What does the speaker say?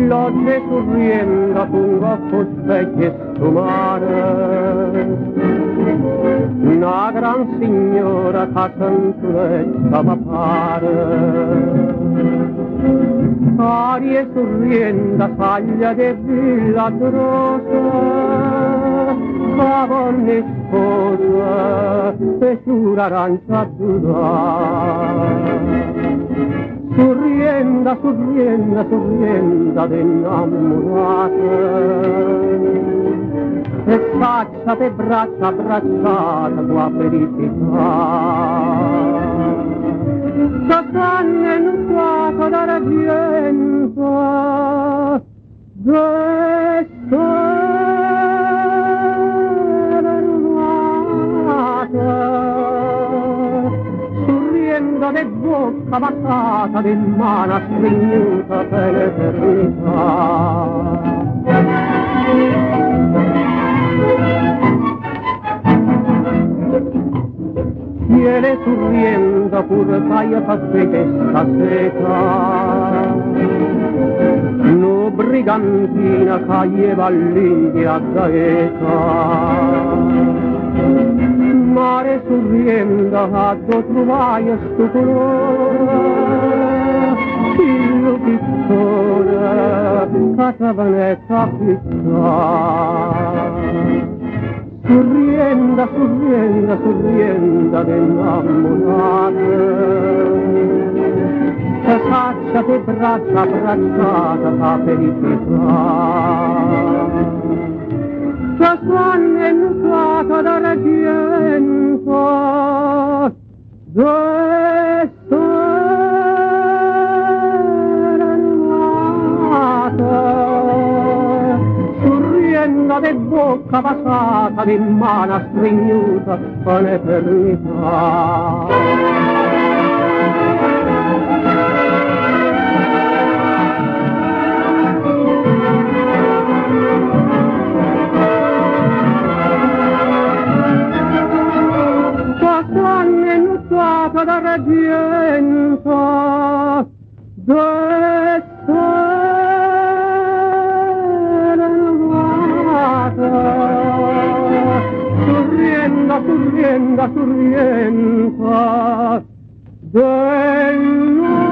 l'oggi sorrienda con gocco specchio e stumare, una gran signora che canzunetta m'appare. Arie sorrienda saglia de villa grossa, cavone sposa e giura arancia sorrienda, sorrienda, sorrienda dell'ammurata, e faccia te braccia abbracciata tua felicità. S'assanne in fuoco d'argento, sorriendo de bocca baciata, di mano stringnuta per l'eternità. Viene sorriendo pur paia caffè che stasera, no brigantina caglieva all'India gaeta. Mare sorriendo a do trovaia sto colore, il pittore catavanetta piccià. Sorrienda, sorrienda, sorrienda dell'ammorata, se faccia te braccia abbracciata la felicità. Se suona innutrata d'argento, dove sorriendo de bocca basata, di mano stringnuta con eternità. Quest'anno è nutrata d'argento, sorrienda, sorrienda, sorrienda dell'ammorata.